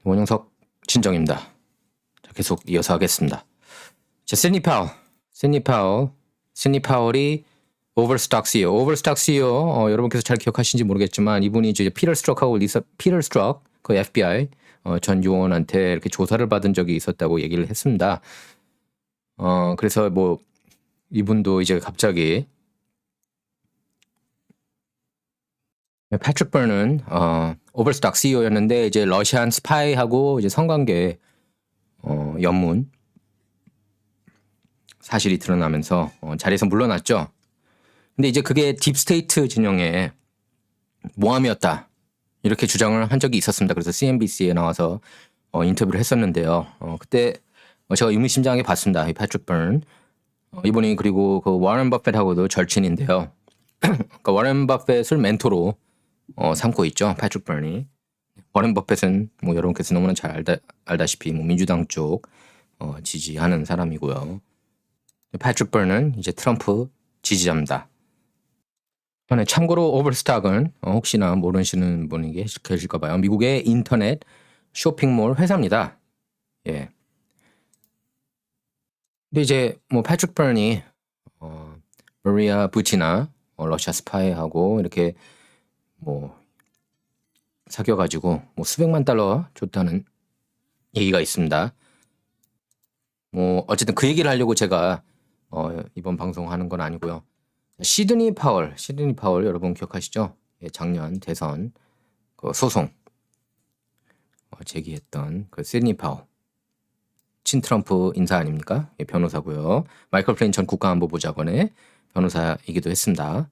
원영석 진정입니다. 자, 계속 이어서 하겠습니다. 자, 시드니 파월이 오버스톡 CEO, 여러분께서 잘 기억하시는지 모르겠지만 이분이 이제 피터 스트럭 그 FBI 전 요원한테 이렇게 조사를 받은 적이 있었다고 얘기를 했습니다. 그래서 뭐 이분도 이제 갑자기 패트릭 버는 오버스톡 CEO였는데 이제 러시안 스파이하고 이제 성관계 연문 사실이 드러나면서 자리에서 물러났죠. 근데 이제 그게 딥스테이트 진영의 모함이었다 이렇게 주장을 한 적이 있었습니다. 그래서 CNBC에 나와서 인터뷰를 했었는데요. 그때 제가 의미심장하게 봤습니다. 이 패트릭 번 이분이 그리고 그 워런 버핏하고도 절친인데요. 그러니까 워런 버핏을 멘토로 삼고 있죠. 패트릭 번이. 워런 버핏은 뭐 여러분께서 너무나 잘 알다시피 뭐 민주당 쪽 지지하는 사람이고요. 패트릭 번은 이제 트럼프 지지자입니다. 참고로 오버스톡은 혹시나 모르시는 분이 계실까 봐요. 미국의 인터넷 쇼핑몰 회사입니다. 예. 근데 이제 뭐 패트릭 번이 마리아 부티나 러시아 스파이하고 이렇게 뭐 사귀어가지고 뭐 수백만 달러 줬다는 얘기가 있습니다. 뭐 어쨌든 그 얘기를 하려고 제가 이번 방송하는 건 아니고요. 시드니 파월 여러분 기억하시죠? 예, 작년 대선 그 소송 제기했던 그 시드니 파월 친트럼프 인사 아닙니까? 예, 변호사고요. 마이클 플린 전 국가안보보좌관의 변호사이기도 했습니다.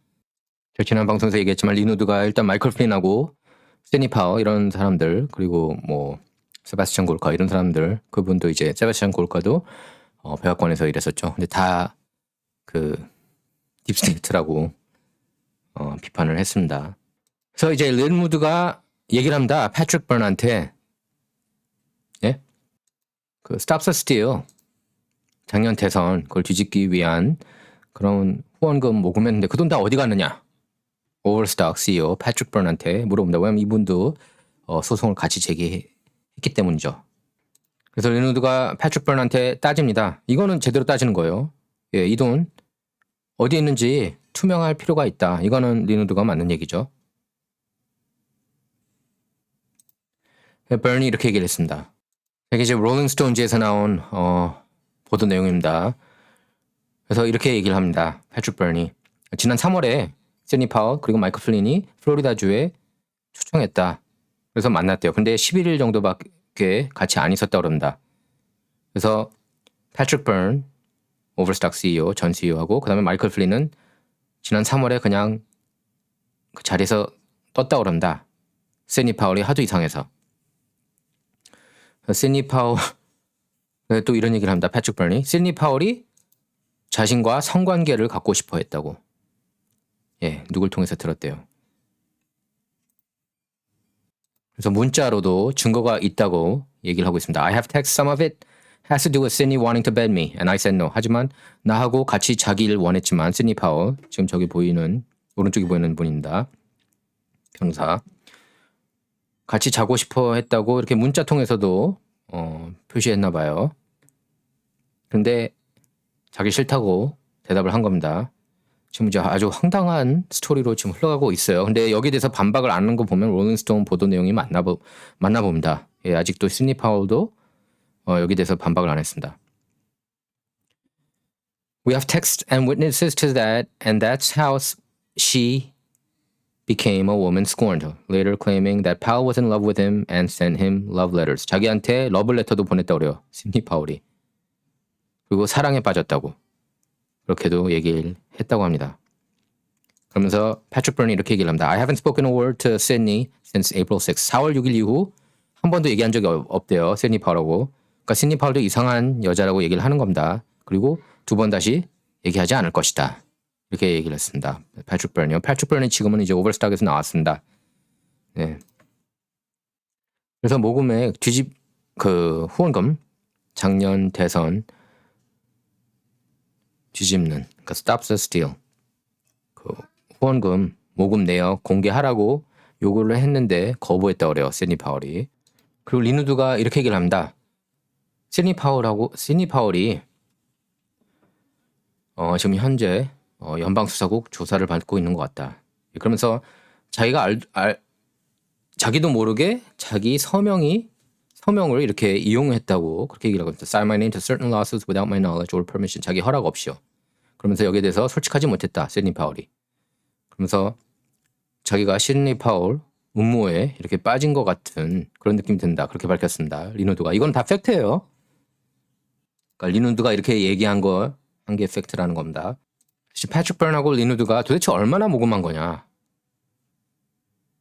저 지난 방송에서 얘기했지만 리누드가 일단 마이클 플린하고 시드니 파월 이런 사람들 그리고 뭐 세바스찬 골카 이런 사람들 그분도 이제 세바스찬 골카도 백악관에서 일했었죠. 근데 다 그 딥스테이트라고 비판을 했습니다. 그래서 이제 리누드가 얘기를 합니다. 패트릭 번한테 예? 그 Stop the Steal 작년 대선 그걸 뒤집기 위한 그런 후원금 모금했는데 그 돈 다 어디 갔느냐? 오버스톡 CEO 패트릭 번한테 물어봅니다. 왜냐면 이분도 소송을 같이 제기했기 때문이죠. 그래서 리누드가 패트릭 번한테 따집니다. 이거는 제대로 따지는 거예요. 예, 이 돈 어디 있는지 투명할 필요가 있다. 이거는 리누드가 맞는 얘기죠. 버니 이렇게 얘기를 했습니다. 이게 이제 롤링스톤즈에서 나온 보도 내용입니다. 그래서 이렇게 얘기를 합니다. 패트릭 버니 지난 3월에 시드니 파월 그리고 마이클 플린이 플로리다주에 초청했다. 그래서 만났대요. 근데 11일 정도밖에 같이 안 있었다고 그럽니다. 그래서 패트릭 번 오버스톡 CEO 전 CEO하고 그 다음에 마이클 플린은 지난 3월에 그냥 그 자리에서 떴다고 그럽니다. 시드니 파월이 하도 이상해서. 시드니 파월 또 이런 얘기를 합니다. 패트릭 버니 시드니 파월이 자신과 성관계를 갖고 싶어 했다고. 예, 누굴 통해서 들었대요. 그래서 문자로도 증거가 있다고 얘기를 하고 있습니다. I have text some of it has to do with Sydney wanting to bed me and I said no. 하지만 나하고 같이 자기를 원했지만 시드니 파월 지금 저기 보이는 오른쪽에 보이는 분입니다. 변호사. 같이 자고 싶어 했다고 이렇게 문자 통해서도 표시했나 봐요. 근데 자기 싫다고 대답을 한 겁니다. 지금 이제 아주 황당한 스토리로 지금 흘러가고 있어요. 근데 여기에 대해서 반박을 안 하는 거 보면 롤링스톤 보도 내용이 맞나 봅니다. 예, 아직도 시드니 파월도 여기에 대해서 반박을 안 했습니다. We have texts and witnesses to that, and that's how she became a woman scorned, later claiming that Powell was in love with him and sent him love letters. 자기한테 러블레터도 보냈다고 그래요. 시드니 파월이. 그리고 사랑에 빠졌다고. 그렇게도 얘기를 했다고 합니다. 그러면서 패트릭 버니 이렇게 얘기를 합니다. I haven't spoken a word to Sydney since April 6. 4월 6일 이후 한 번도 얘기한 적이 없대요. 시드니 파월하고. 그러니까 시드니 파월도 이상한 여자라고 얘기를 하는 겁니다. 그리고 두 번 다시 얘기하지 않을 것이다. 이렇게 얘기를 했습니다. 패트릭 버니요. 패트릭 버니 지금은 이제 오버스톡에서 나왔습니다. 네. 그래서 모금의 그 후원금 작년 대선 뒤집는 그러니까 Stop the Steal 그 후원금 모금 내역 공개하라고 요구를 했는데 거부했다고 그래요. 시드니 파월이. 그리고 리누드가 이렇게 얘기를 합니다. 시드니 파월이 지금 현재 연방수사국 조사를 받고 있는 것 같다. 그러면서 자기가 자기도 모르게 자기 서명을 이렇게 이용했다고 그렇게 얘기를 하고 있습니다. Sign my name to certain lawsuits without my knowledge or permission. 자기 허락 없이요. 그러면서 여기에 대해서 솔직하지 못했다. 시드니 파월이. 그러면서 자기가 시드니 파월 음모에 이렇게 빠진 것 같은 그런 느낌이 든다. 그렇게 밝혔습니다. 리누드가. 이건 다 팩트예요. 그러니까 리누드가 이렇게 얘기한 한 게 팩트라는 겁니다. 패트릭 버넌하고 리누드가 도대체 얼마나 모금한 거냐.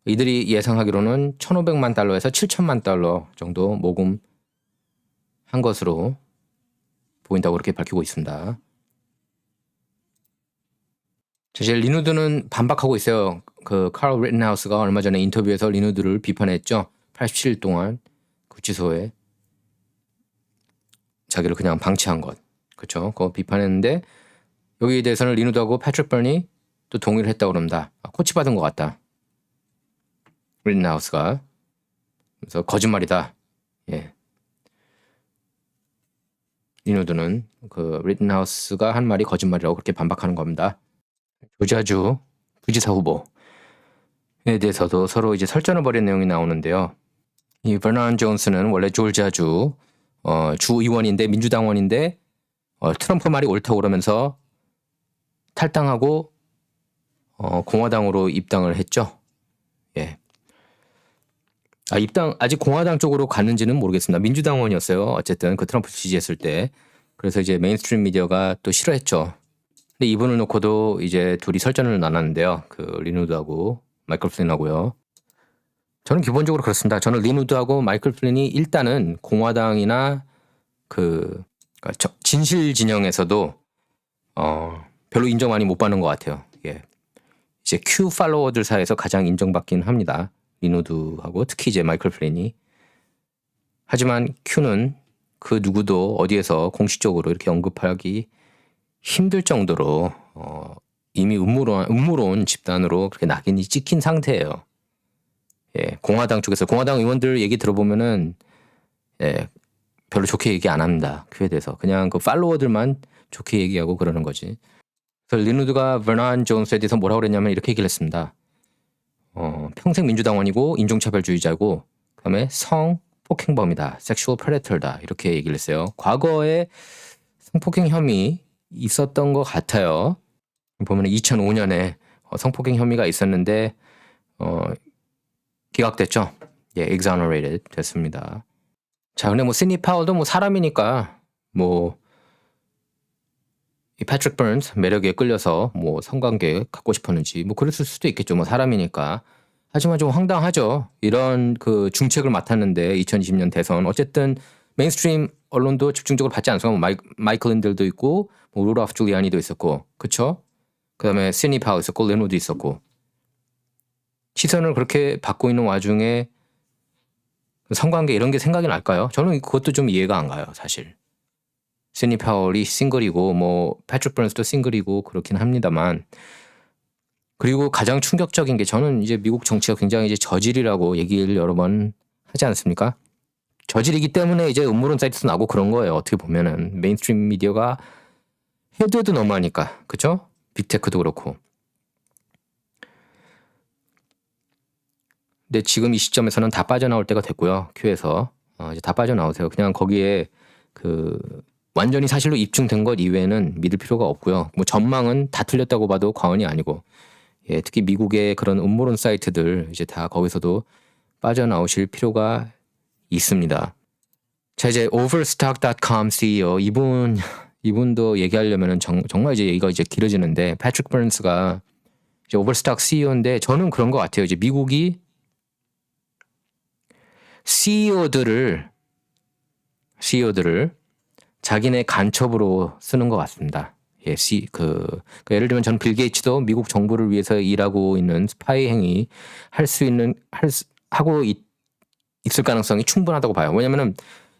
이들이 예상하기로는 1,500만 달러에서 7천만 달러 정도 모금한 것으로 보인다고 그렇게 밝히고 있습니다. 사실 리누드는 반박하고 있어요. 그 칼 리튼하우스가 얼마 전에 인터뷰에서 리누드를 비판했죠. 87일 동안 구치소에 자기를 그냥 방치한 것. 그렇죠? 그거 비판했는데 여기에 대해서는 리누드하고 패트릭 버넌이 또 동의를 했다고 그럽니다. 코치받은 것 같다. 리튼하우스가. 그래서 거짓말이다. 예. 리누드는 그 리튼하우스가 한 말이 거짓말이라고 그렇게 반박하는 겁니다. 조지아주 부지사 후보에 대해서도 서로 이제 설전을 벌인 내용이 나오는데요. 이 버넌 존스는 원래 조지아주 주의원인데 민주당원인데 트럼프 말이 옳다고 그러면서 탈당하고 공화당으로 입당을 했죠. 예. 아직 공화당 쪽으로 갔는지는 모르겠습니다. 민주당원이었어요. 어쨌든 그 트럼프 지지했을 때. 그래서 이제 메인스트림 미디어가 또 싫어했죠. 근데 이분을 놓고도 이제 둘이 설전을 나눴는데요. 그 리누드하고 마이클 플린하고요. 저는 기본적으로 그렇습니다. 저는 리누드하고 마이클 플린이 일단은 공화당이나 그러니까 진실 진영에서도 별로 인정 많이 못 받는 것 같아요. 예. 이제 Q 팔로워들 사이에서 가장 인정받긴 합니다. 리누드하고 특히 이제 마이클 플린이. 하지만 Q는 그 누구도 어디에서 공식적으로 이렇게 언급하기 힘들 정도로 이미 음모론 집단으로 그렇게 낙인이 찍힌 상태예요. 예, 공화당 쪽에서 공화당 의원들 얘기 들어보면은 예, 별로 좋게 얘기 안 합니다. Q에 대해서 그냥 그 팔로워들만 좋게 얘기하고 그러는 거지. 그래서 리누드가 버넌 존스에 대해서 뭐라고 그랬냐면 이렇게 얘기를 했습니다. 평생 민주당원이고 인종차별주의자고 그다음에 성폭행범이다. 섹슈얼 프레터다. 이렇게 얘기를 했어요. 과거에 성폭행 혐의 있었던 것 같아요. 보면 2005년에 성폭행 혐의가 있었는데 기각됐죠. 예, exonerated 됐습니다. 자, 근데 뭐 시드니 파월도 뭐 사람이니까 뭐 이 패트릭 버넌스 매력에 끌려서 뭐 성관계 갖고 싶었는지 뭐 그랬을 수도 있겠죠. 뭐 사람이니까. 하지만 좀 황당하죠. 이런 그 중책을 맡았는데 2020년 대선 어쨌든 메인스트림 언론도 집중적으로 받지 않습니까? 뭐 마이클 린들도 있고 뭐 루돌프 줄리아니도 있었고 그쵸? 그다음에 시드니 파월 있었고 리누드 있었고 시선을 그렇게 받고 있는 와중에 성관계 이런 게 생각이 날까요? 저는 그것도 좀 이해가 안 가요. 사실. 시드니 파월이 싱글이고 뭐 패트릭 버넌스도 싱글이고 그렇긴 합니다만 그리고 가장 충격적인 게 저는 이제 미국 정치가 굉장히 이제 저질이라고 얘기를 여러 번 하지 않습니까? 저질이기 때문에 이제 음모론 사이트도 나고 그런 거예요. 어떻게 보면은 메인스트림 미디어가 해도 너무하니까 그쵸? 빅테크도 그렇고. 근데 지금 이 시점에서는 다 빠져나올 때가 됐고요. Q에서 이제 다 빠져나오세요. 그냥 거기에 그 완전히 사실로 입증된 것 이외에는 믿을 필요가 없고요. 뭐 전망은 다 틀렸다고 봐도 과언이 아니고, 예, 특히 미국의 그런 음모론 사이트들 이제 다 거기서도 빠져나오실 필요가 있습니다. 자, 이제 overstock.com CEO 이분도 얘기하려면은 정말 이제 얘기가 이제 길어지는데 패트릭 버넌스가 이제 overstock CEO인데 저는 그런 것 같아요. 이제 미국이 CEO들을 자기네 간첩으로 쓰는 것 같습니다. 예, 예를 들면 저는 빌 게이츠도 미국 정부를 위해서 일하고 있는 스파이 행위 하고 있을 가능성이 충분하다고 봐요. 왜냐면은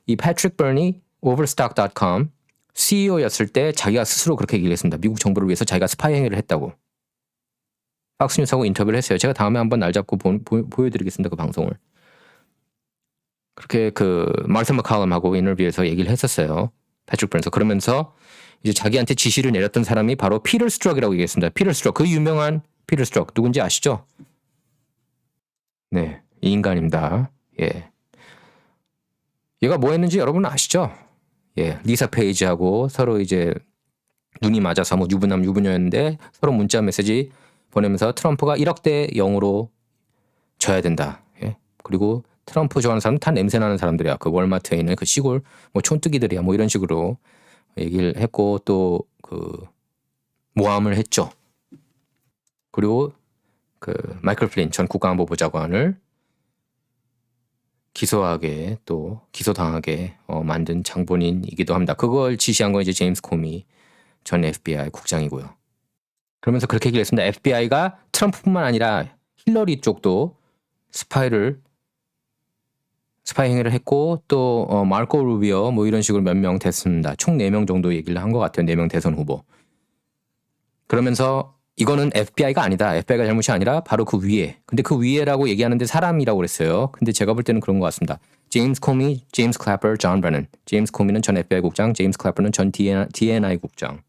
이 패트릭 버넌이 overstock.com CEO였을 때 자기가 스스로 그렇게 얘기를 했습니다. 미국 정부를 위해서 자기가 스파이 행위를 했다고. 팍스뉴스하고 인터뷰를 했어요. 제가 다음에 한번 날 잡고 보여드리겠습니다. 그 방송을. 그렇게 그 마르사 머칼럼하고 인터뷰에서 얘기를 했었어요. 패트릭 버넌스. 그러면서 이제 자기한테 지시를 내렸던 사람이 바로 피터 스트럭이라고 얘기했습니다. 피터 스트럭, 그 유명한 피터 스트럭 누군지 아시죠? 네, 이 인간입니다. 예, 얘가 뭐 했는지 여러분 아시죠? 예, 리사 페이지하고 서로 이제 눈이 맞아서 뭐 유부남 유부녀였는데 서로 문자 메시지 보내면서 트럼프가 1억 대 0으로 져야 된다. 예, 그리고 트럼프 좋아하는 사람은 다 냄새 나는 사람들이야. 그 월마트에 있는 그 시골 뭐 촌뜨기들이야. 뭐 이런 식으로 얘기를 했고 또 그 모함을 했죠. 그리고 그 마이클 플린 전 국가안보보좌관을 기소하게 또 기소당하게 만든 장본인이기도 합니다. 그걸 지시한 건 이제 제임스 코미 전 FBI 국장이고요. 그러면서 그렇게 얘기를 했습니다. FBI가 트럼프뿐만 아니라 힐러리 쪽도 스파이 행위를 했고 또 마르코 루비오 뭐 이런 식으로 몇 명 됐습니다. 총 4명 정도 얘기를 한 것 같아요. 4명 대선 후보. 그러면서 이거는 FBI가 아니다. FBI가 잘못이 아니라 바로 그 위에. 근데 그 위에라고 얘기하는데 사람이라고 그랬어요. 근데 제가 볼 때는 그런 것 같습니다. 제임스 코미, 제임스 클래퍼, 존 브래넌. 제임스 코미는 전 FBI 국장, 제임스 클래퍼는 전 DNI 국장,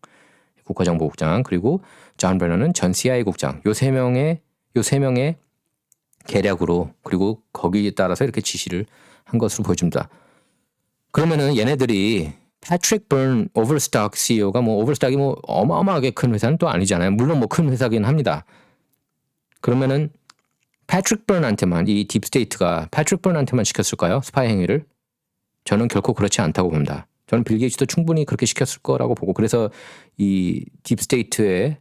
국가정보국장, 그리고 존 브래넌은 전 CIA 국장. 요 세 명의 계략으로 그리고 거기에 따라서 이렇게 지시를 한 것으로 보여줍니다. 그러면은 얘네들이 패트릭 번 오버스톡 CEO가 뭐 오버스톡이 뭐 어마어마하게 큰 회사는 또 아니잖아요. 물론 뭐 큰 회사긴 합니다. 그러면은 패트릭 번한테만 이 딥스테이트가 패트릭 번한테만 시켰을까요? 스파이 행위를? 저는 결코 그렇지 않다고 봅니다. 저는 빌 게이츠도 충분히 그렇게 시켰을 거라고 보고 그래서 이 딥스테이트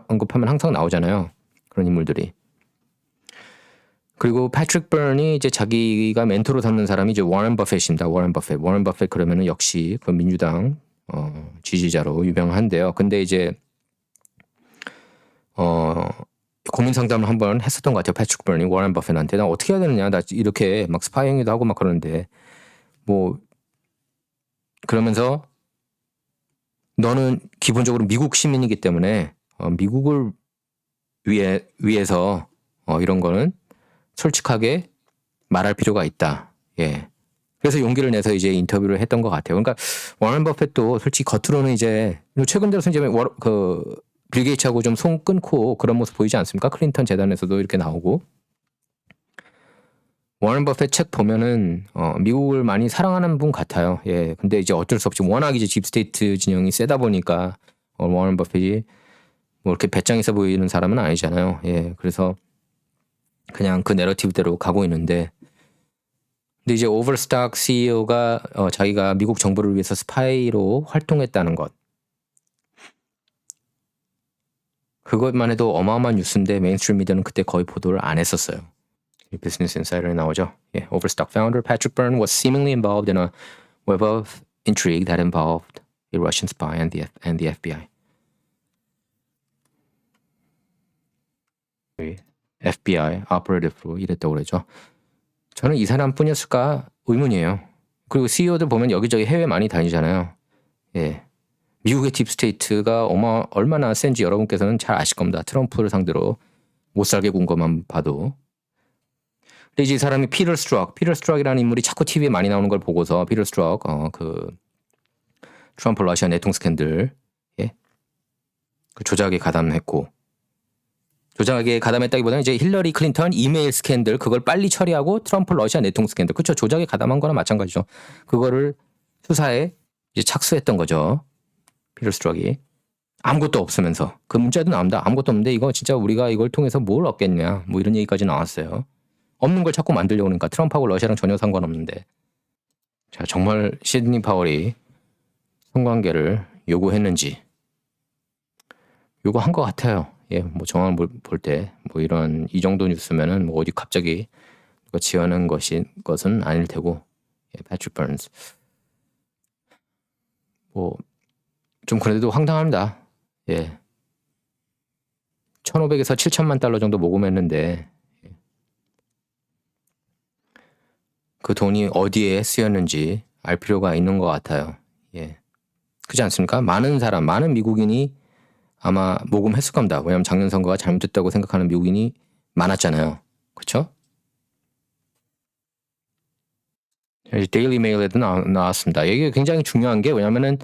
언급하면 항상 나오잖아요. 그런 인물들이. 그리고 패트릭 번이 이제 자기가 멘토로 삼는 사람이 이제 워런 버핏입니다. 워런 버핏 그러면은 역시 그 민주당 지지자로 유명한데요. 근데 이제 고민 상담을 한번 했었던 것 같아요. 패트릭 번이 워런 버핏한테 나 어떻게 해야 되느냐. 나 이렇게 막 스파이 행위도 하고 막 그러는데 뭐 그러면서 너는 기본적으로 미국 시민이기 때문에 미국을 위해서 이런 거는 솔직하게 말할 필요가 있다. 예. 그래서 용기를 내서 이제 인터뷰를 했던 것 같아요. 그러니까 워런 버핏도 솔직히 겉으로는 이제 최근 들어서 이제 빌 게이츠하고 좀 손 끊고 그런 모습 보이지 않습니까? 클린턴 재단에서도 이렇게 나오고. 워런 버핏 책 보면은 미국을 많이 사랑하는 분 같아요. 예. 근데 이제 어쩔 수 없이 워낙 이제 딥스테이트 진영이 세다 보니까 워런 버핏이 뭐 이렇게 배짱 있어 보이는 사람은 아니잖아요. 예. 그래서 그냥 그 내러티브대로 가고 있는데 근데 이제 오버스톡 CEO가 자기가 미국 정부를 위해서 스파이로 활동했다는 것 그것만 해도 어마어마한 뉴스인데 메인스트림 미디어는 그때 거의 보도를 안 했었어요. 비즈니스 인사이더에 나오죠. 예, Overstock founder Patrick Byrne was seemingly involved in a web of intrigue that involved a Russian spy and the FBI. FBI operative로 일했다고 그러죠. 저는 이 사람뿐이었을까 의문이에요. 그리고 CEO들 보면 여기저기 해외 많이 다니잖아요. 예, 미국의 딥스테이트가 얼마나 센지 여러분께서는 잘 아실 겁니다. 트럼프를 상대로 못살게 군 것만 봐도. 근데 이제 이 사람이 피터 스트럭이라는 인물이 자꾸 TV에 많이 나오는 걸 보고서 피터 스트럭 그 트럼프 러시아 내통 스캔들 예? 그 조작에 가담했고 조작에 가담했다기보다는 이제 힐러리 클린턴 이메일 스캔들 그걸 빨리 처리하고 트럼프 러시아 내통 스캔들 그렇죠. 조작에 가담한 거나 마찬가지죠. 그거를 수사에 이제 착수했던 거죠. 피터 스트럭이 아무것도 없으면서 그 문자도 나옵니다. 아무것도 없는데 이거 진짜 우리가 이걸 통해서 뭘 얻겠냐 뭐 이런 얘기까지 나왔어요. 없는 걸 자꾸 만들려고 하니까 트럼프하고 러시아랑 전혀 상관없는데 자 정말 시드니 파월이 성관계를 요구했는지 요구한 것 같아요. 예, 뭐 정황을 볼 때 뭐 이런 이 정도 뉴스면은 뭐 어디 갑자기 누가 지어낸 것은 아닐 테고 예, 패트릭 버넌스 뭐 좀 그래도 황당합니다. 예, 1,500에서 7천만 달러 정도 모금했는데 그 돈이 어디에 쓰였는지 알 필요가 있는 것 같아요. 예, 그렇지 않습니까? 많은 미국인이 아마 모금했을 겁니다. 왜냐하면 작년 선거가 잘못됐다고 생각하는 미국인이 많았잖아요. 그렇죠? 데일리 메일에도 나왔습니다. 이게 굉장히 중요한 게 뭐냐면은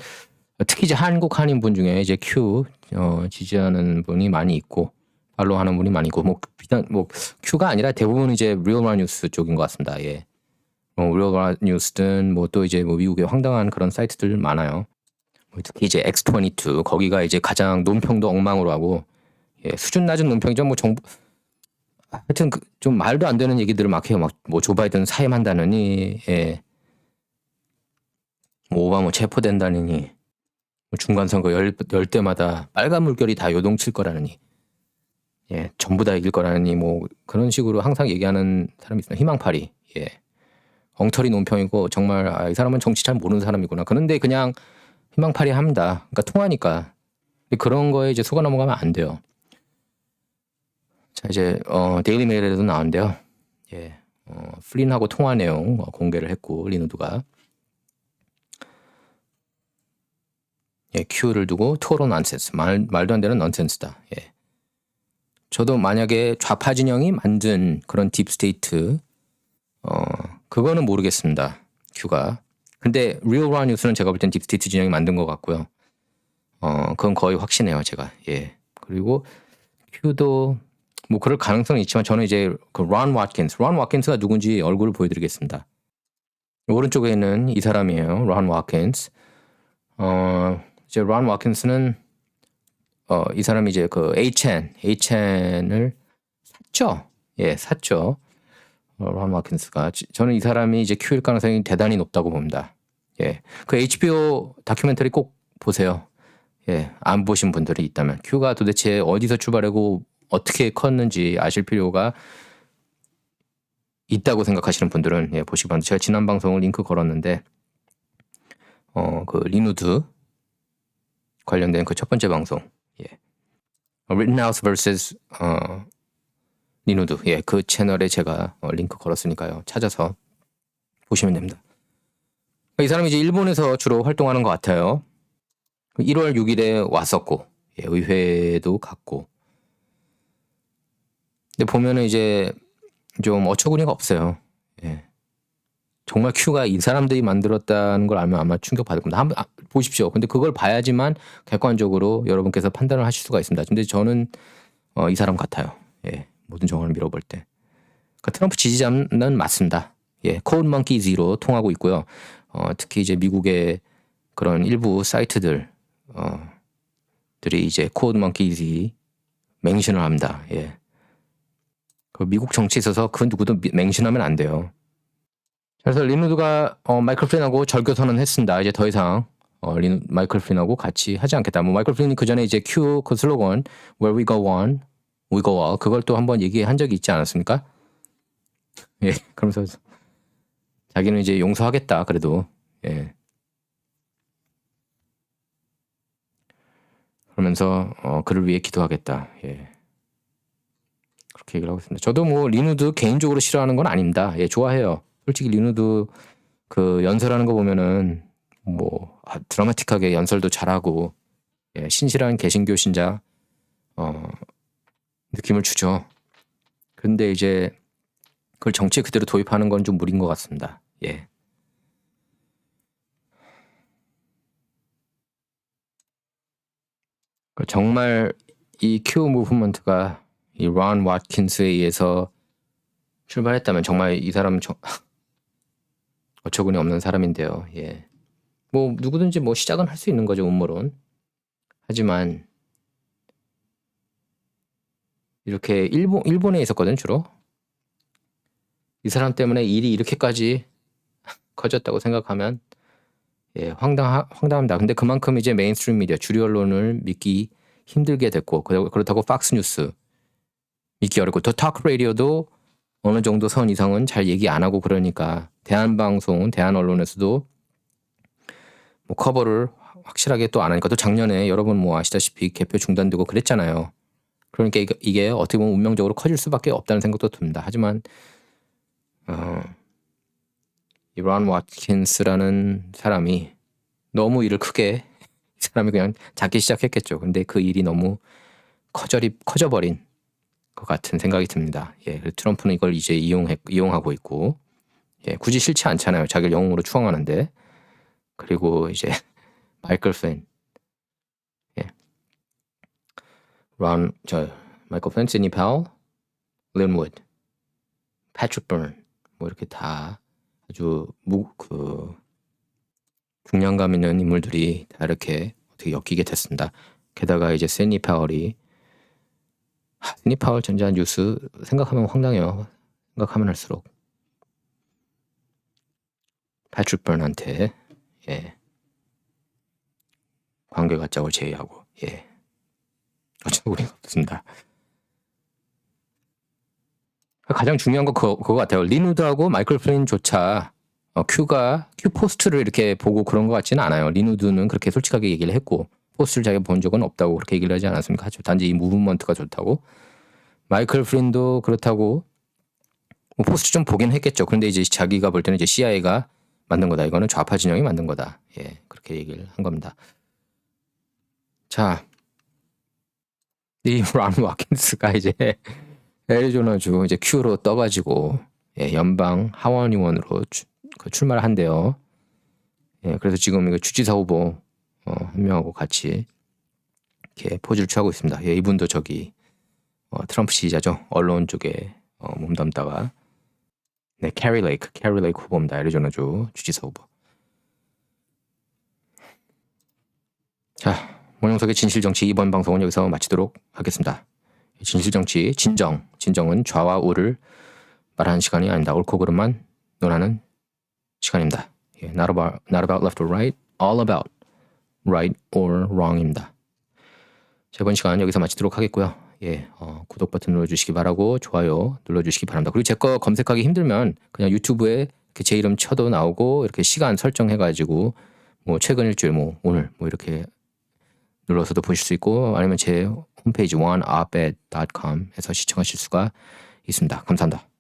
특히 이제 한국 한인분 중에 이제 큐 지지하는 분이 많이 있고 팔로우하는 분이 많이 있고 뭐 큐가 아니라 대부분 이제 리얼 뉴스 쪽인 것 같습니다. 예. 리얼 뉴스든 뭐 또 이제 뭐 미국의 황당한 그런 사이트들 많아요. 특히 이제 X22 거기가 이제 가장 논평도 엉망으로 하고 예, 수준 낮은 논평이죠. 뭐 정부 하여튼 좀 말도 안 되는 얘기들을 막 해요. 막 뭐 조 바이든 사임한다느니, 예. 뭐 오바마 체포된다느니, 뭐 중간 선거 열 때마다 빨간 물결이 다 요동칠 거라느니, 예, 전부 다 이길 거라느니, 뭐 그런 식으로 항상 얘기하는 사람이 있습니다. 희망파리, 예, 엉터리 논평이고 정말 이 사람은 정치 잘 모르는 사람이구나. 그런데 그냥 희망파리 합니다. 그러니까 통하니까 그런 거에 이제 속아 넘어가면 안 돼요. 자 이제 데일리 메일에도 나오는데요. 예, 플린하고 통화 내용 공개를 했고 리누드가 예, Q를 두고 토론 넌센스 말도 안 되는 넌센스다. 예. 저도 만약에 좌파 진영이 만든 그런 딥스테이트 그거는 모르겠습니다. Q가. 근데 리얼 뉴스는 제가 볼 땐 딥스테이트 진영이 만든 것 같고요. 그건 거의 확신해요, 제가. 예. 그리고 Q도 뭐 그럴 가능성은 있지만 저는 이제 그 론 와킨스가 누군지 얼굴을 보여드리겠습니다. 오른쪽에 있는 이 사람이에요. 론 와킨스. 이제 론 와킨스는 이 사람이 이제 그 HN을 샀죠. 예, 샀죠. 론 와킨스가. 저는 이 사람이 이제 Q일 가능성이 대단히 높다고 봅니다. 예, 그 HBO 다큐멘터리 꼭 보세요. 예, 안 보신 분들이 있다면 Q가 도대체 어디서 출발하고 어떻게 컸는지 아실 필요가 있다고 생각하시는 분들은 예, 보시기 바랍니다. 제가 지난 방송을 링크 걸었는데 그 리누드 관련된 그 첫 번째 방송, 예, Rittenhouse vs 리누드, 예, 그 채널에 제가 링크 걸었으니까요. 찾아서 보시면 됩니다. 이 사람이 이제 일본에서 주로 활동하는 것 같아요. 1월 6일에 왔었고, 예, 의회도 갔고. 근데 보면은 이제 좀 어처구니가 없어요. 예. 정말 Q가 이 사람들이 만들었다는 걸 알면 아마 충격받을 겁니다. 한번 보십시오. 근데 그걸 봐야지만 객관적으로 여러분께서 판단을 하실 수가 있습니다. 근데 저는 이 사람 같아요. 예, 모든 정황을 밀어볼 때. 그러니까 트럼프 지지자는 맞습니다. 예, 코드 먼키즈로 통하고 있고요. 특히 이제 미국의 그런 일부 사이트들 들이 이제 코드 먼키즈 맹신을 합니다. 예. 그 미국 정치에 있어서 그 누구도 맹신하면 안 돼요. 그래서 리누드가 마이클 플린하고 절교 선언했습니다. 이제 더 이상 마이클 플린하고 같이 하지 않겠다. 뭐 마이클 플린이 그 전에 이제 Q 그 슬로건 Where we go on, we go all 그걸 또 한번 얘기한 적이 있지 않았습니까? 예, 그러면서 자기는 이제 용서하겠다. 그래도 예. 그러면서 그를 위해 기도하겠다. 예. 그렇게 얘기를 하고 있습니다. 저도 뭐 리누드 개인적으로 싫어하는 건 아닙니다. 예, 좋아해요. 솔직히 리누드 그 연설하는 거 보면은 뭐 드라마틱하게 연설도 잘하고 예, 신실한 개신교 신자 느낌을 주죠. 근데 이제 그걸 정치에 그대로 도입하는 건 좀 무리인 것 같습니다. 예. 정말 이 Q 무브먼트가 이 론 와킨스에 의해서 출발했다면 정말 이 사람은 어처구니 없는 사람인데요. 예. 뭐 누구든지 뭐 시작은 할 수 있는 거죠, 음모론. 하지만 이렇게 일본에 있었거든 주로. 이 사람 때문에 일이 이렇게까지 커졌다고 생각하면 예, 황당합니다. 근데 그만큼 이제 메인스트림 미디어 주류 언론을 믿기 힘들게 됐고 그렇다고 팍스 뉴스 믿기 어렵고 더 토크 라디오도 어느 정도 선 이상은 잘 얘기 안 하고 그러니까 대한방송, 대한언론에서도 뭐 커버를 확실하게 또 안 하니까 또 작년에 여러분 뭐 아시다시피 개표 중단되고 그랬잖아요. 그러니까 이게 어떻게 보면 운명적으로 커질 수밖에 없다는 생각도 듭니다. 하지만 이 론 와킨스라는 사람이 너무 일을 크게 이 사람이 그냥 작게 시작했겠죠. 근데 그 일이 너무 커져버린 것 같은 생각이 듭니다. 예, 트럼프는 이걸 이제 이용하고 있고 예, 굳이 싫지 않잖아요. 자기를 영웅으로 추앙하는데. 그리고 이제 마이클 플린, 예, 마이클 플린, 시드니 파월, 린 우드, 패트릭 버넌, 뭐 이렇게 다 아주 중량감 있는 인물들이 다 이렇게 어떻게 엮이게 됐습니다. 게다가 이제 시드니 파월이 시드니 파월 전자 뉴스 생각하면 황당해요. 생각하면 할수록 패트릭 버넌한테 예, 관계가 짝을 제의하고 예, 어쩌고 우리가 없습니다. 가장 중요한 거 그거 같아요. 린 우드하고 마이클 플린조차 큐 포스트를 이렇게 보고 그런 것 같지는 않아요. 린 우드는 그렇게 솔직하게 얘기를 했고 포스트를 자기가 본 적은 없다고 그렇게 얘기를 하지 않았습니까? 단지 이 무브먼트가 좋다고. 마이클 플린도 그렇다고 뭐 포스트 좀 보긴 했겠죠. 그런데 이제 자기가 볼 때는 이제 CIA가 만든 거다. 이거는 좌파 진영이 만든 거다. 예, 그렇게 얘기를 한 겁니다. 자, 이 론 와킨스가 이제 애리조나주 이제 큐로 떠가지고 예, 연방 하원 의원으로 출마를 한대요. 예, 그래서 지금 이거 주지사 후보 한 명하고 같이 이렇게 포즈를 취하고 있습니다. 예, 이분도 저기 트럼프 지지자죠. 언론 쪽에 몸담다가 네, 캐리 레이크 후보입니다. 애리조나주 주지사 후보. 자, 원영석의 진실정치 이번 방송은 여기서 마치도록 하겠습니다. 진실정치, 진정은 좌와 우를 말하는 시간이 아닙니다. 옳고 그름만 논하는 시간입니다. 예, not about left or right, all about right or wrong입니다. 자, 이번 시간 여기서 마치도록 하겠고요. 예, 구독 버튼 눌러주시기 바라고 좋아요 눌러주시기 바랍니다. 그리고 제 거 검색하기 힘들면 그냥 유튜브에 이렇게 제 이름 쳐도 나오고 이렇게 시간 설정해가지고 뭐 최근 일주일 뭐 오늘 뭐 이렇게 눌러서도 보실 수 있고 아니면 제 홈페이지 oneoped.com에서 시청하실 수가 있습니다. 감사합니다.